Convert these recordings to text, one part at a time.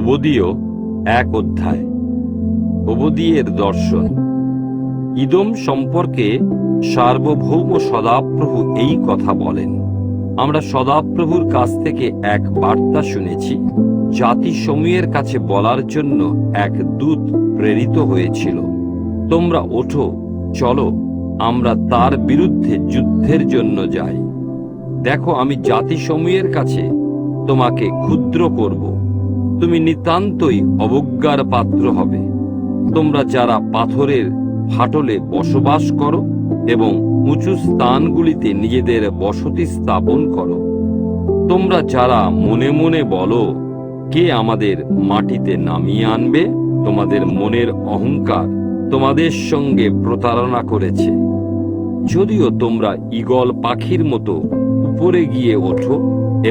ওবদীয় 1 অধ্যায়। ওবদীয়ের দর্শন। ইদোম সম্পর্কে সার্বভৌম সদাপ্রভু এই কথা বলেন, আমরা সদাপ্রভুর কাছ থেকে এক বার্তা শুনেছি, জাতিসমূহের কাছে বলার জন্য এক দূত প্রেরিত হয়েছিল, তোমরা ওঠো, চলো, আমরা তার বিরুদ্ধে যুদ্ধের জন্য যাই। দেখো, আমি জাতিসমূহের কাছে তোমাকে ক্ষুদ্র করব, তুমি নিতান্তই অবজ্ঞার পাত্র হবে। তোমরা যারা পাথরের ফাটলে বসবাস করো এবং উঁচু স্থানগুলিতে নিজেদের বসতি স্থাপন করো, তোমরা যারা মনে মনে বলো, কে আমাদের মাটিতে নামিয়ে আনবে, তোমাদের মনের অহংকার তোমাদের সঙ্গে প্রতারণা করেছে। যদিও তোমরা ঈগল পাখির মতো উপরে গিয়ে ওঠো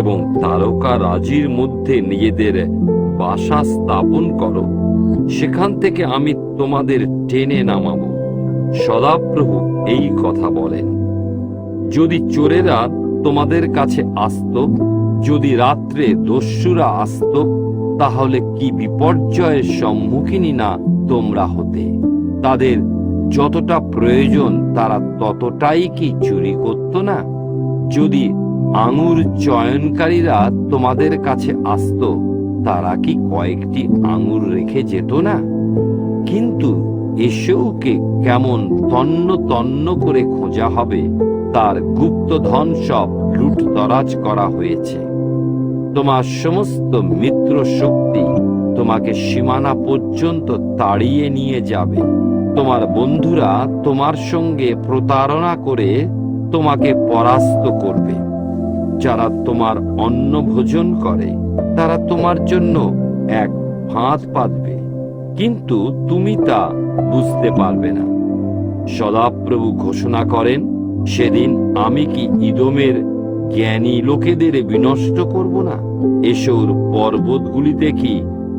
এবং তারকা রাজির মধ্যে নিজেদের বাসা স্থাপন করো, সেখান থেকে আমি তোমাদের টেনে নামাবো। সদাপ্রভু এই কথা বলেন। যদি চোরেরা তোমাদের কাছে আসত, যদি রাত্রে দস্যুরা আসত, তাহলে কি বিপর্যয়ের সম্মুখীনই না তোমরা হতে। তাদের যতটা প্রয়োজন তারা ততটাই কি চুরি করত না? যদি আঙুর চয়নকারীরা তোমাদের কাছে আসত, তারা কি কয়েকটি আঙুর রেখে যেত না? কিন্তু এসেওকে কেমন তন্ন তন্ন করে খোঁজা হবে, তার গুপ্তধন সব লুটতরাজ করা হয়েছে। তোমার সমস্ত মিত্র শক্তি তোমাকে সীমানা পর্যন্ত তাড়িয়ে নিয়ে যাবে। তোমার বন্ধুরা তোমার সঙ্গে প্রতারণা করে তোমাকে পরাস্ত করবে। যারা তোমার অন্ন ভোজন করে তারা তোমার জন্য এক ফাঁদ পাতবে, কিন্তু তুমি তা বুঝতে পারবে না। সদাপ্রভু ঘোষণা করেন, সেদিন আমি কি ইদোমের জ্ঞানী লোকেদের বিনষ্ট করব না? এসোর পর্বতগুলিতে কি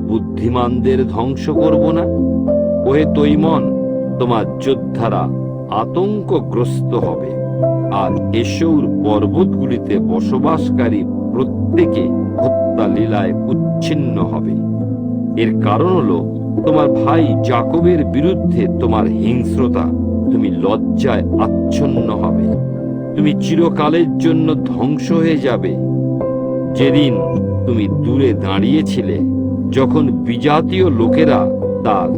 বুদ্ধিমানদের ধ্বংস করব না? ওহে তৈমন, তোমার যোদ্ধারা আতঙ্কগ্রস্ত হবে, আর এসোর পর্বতগুলিতে বসবাসকারী প্রত্যেকে হত্যা লীলায় উচ্ছিন্ন হবে। এর কারণ হলো তোমার ভাই যাকবের বিরুদ্ধে তোমার হিংস্রতা, তুমি লজ্জায় আচ্ছন্ন হবে, তুমি চিরকালের জন্য ধ্বংস হয়ে যাবে। যেদিন তুমি দূরে দাঁড়িয়েছিলে, যখন বিজাতীয় লোকেরা তার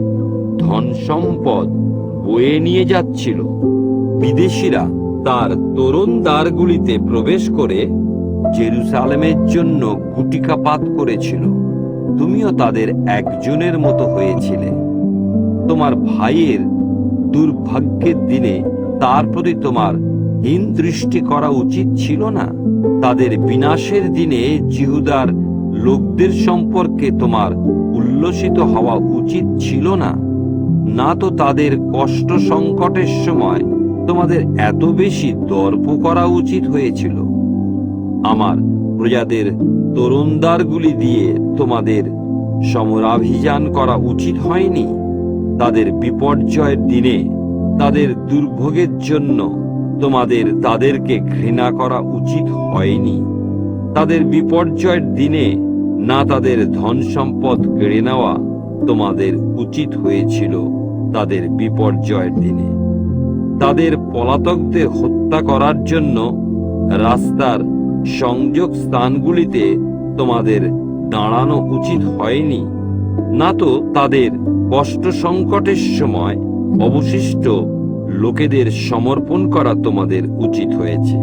ধন সম্পদ বয়ে নিয়ে যাচ্ছিল, বিদেশিরা তার তোরণ দ্বারগুলিতে প্রবেশ করে জেরুসালেমের জন্য গুটিকাপাত করেছিল, তুমিও তাদের একজনের মতো হয়েছিলে। তোমার ভাইয়ের দুর্ভাগ্যের দিনে তার প্রতি তোমার হীন দৃষ্টি করা উচিত ছিল না? তাদের বিনাশের দিনে জিহুদার লোকদের সম্পর্কে তোমার উল্লসিত হওয়া উচিত ছিল না? না তো তাদের কষ্ট সংকটের সময় তোমাদের এত বেশি দর্প করা উচিত হয়েছিল? আমার প্রজাদের তরুণদারগুলি দিয়ে তোমাদের সমরাভিযান করা উচিত হয়নি? তাদের বিপর্যয়ের দিনে, তাদের দুর্ভোগের জন্য তাদেরকে ঘৃণা করা উচিত হয়নি? তাদের বিপর্যয়ের দিনে না তাদের ধন সম্পদ কেড়ে নেওয়া তোমাদের উচিত হয়েছিল তাদের বিপর্যয়ের দিনে? তাদের পলাতকদের হত্যা করার জন্য রাস্তার সংযোগ স্থানগুলিতে তোমাদের দাঁড়ানো উচিত হয়নি? না তো তাদের কষ্ট সংকটের সময় অবশিষ্ট লোকেদের সমর্পণ করা তোমাদের উচিত হয়েছে?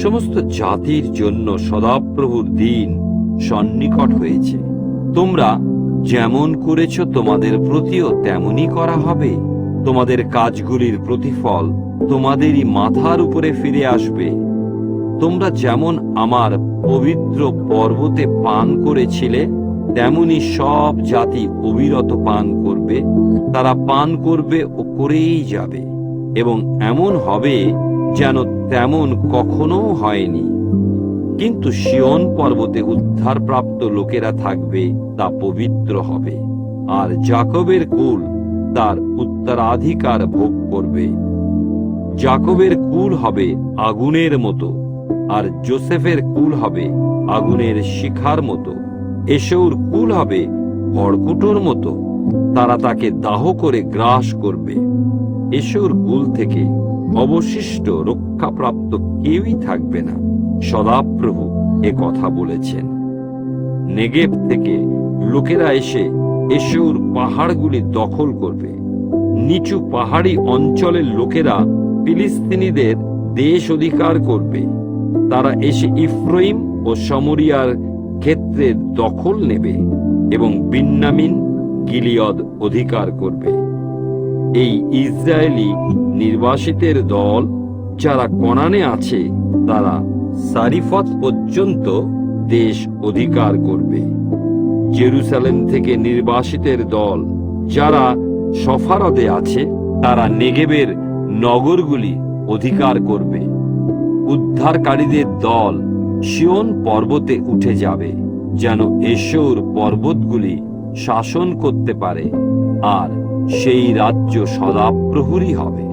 সমস্ত জাতির জন্য সদাপ্রভুর দিন সন্নিকট হয়েছে। তোমরা যেমন করেছ তোমাদের প্রতিও তেমনই করা হবে। তোমাদের কাজগুলির প্রতিফল তোমাদেরই মাথার উপরে ফিরে আসবে। তোমরা যেমন আমার পবিত্র পর্বতে পান করেছিলে, তেমনি সব জাতি অবিরত পান করবে। তারা পান করবে ও করেই যাবে, এবং এমন হবে যেন তেমন কখনো হয়নি। কিন্তু সিয়ন পর্বতে উদ্ধারপ্রাপ্ত লোকেরা থাকবে, তা পবিত্র হবে, আর যাকবের কুল তার উত্তরাধিকার ভোগ করবে। যাকবের কুল হবে আগুনের মতো, আর যোসেফের কুল হবে আগুনের শিখার মতো। এশৌর কুল হবে খড়কুটোর মতো, তারা তাকে দাহ করে গ্রাস করবে। এশৌর কুল থেকে অবশিষ্ট রক্ষাপ্রাপ্ত কেউই থাকবে না। সদাপ্রভু এ কথা বলেছেন। নেগেব থেকে লোকেরা এসে এশৌর পাহাড়গুলি দখল করবে। নিচু পাহাড়ি অঞ্চলের লোকেরা ফিলিস্তিনিদের দেশ অধিকার করবে। তারা এসে ইফ্রাইম ও সমরিয়ার ক্ষেত্রের দখল নেবে এবং বিন্যামিন গিলিয়দ অধিকার করবে। এই ইসরায়েলি নির্বাসিতের দল যারা কনানে আছে, তারা সারিফত পর্যন্ত দেশ অধিকার করবে। জেরুসালেম থেকে নির্বাসিতের দল যারা সফারদে আছে, তারা নেগেবের নগরগুলি অধিকার করবে। উদ্ধারকারীদের দল সিয়ন পর্বতে উঠে যাবে, যেন এশৌর পর্বতগুলি শাসন করতে পারে, আর সেই রাজ্য সদাপ্রহরী হবে।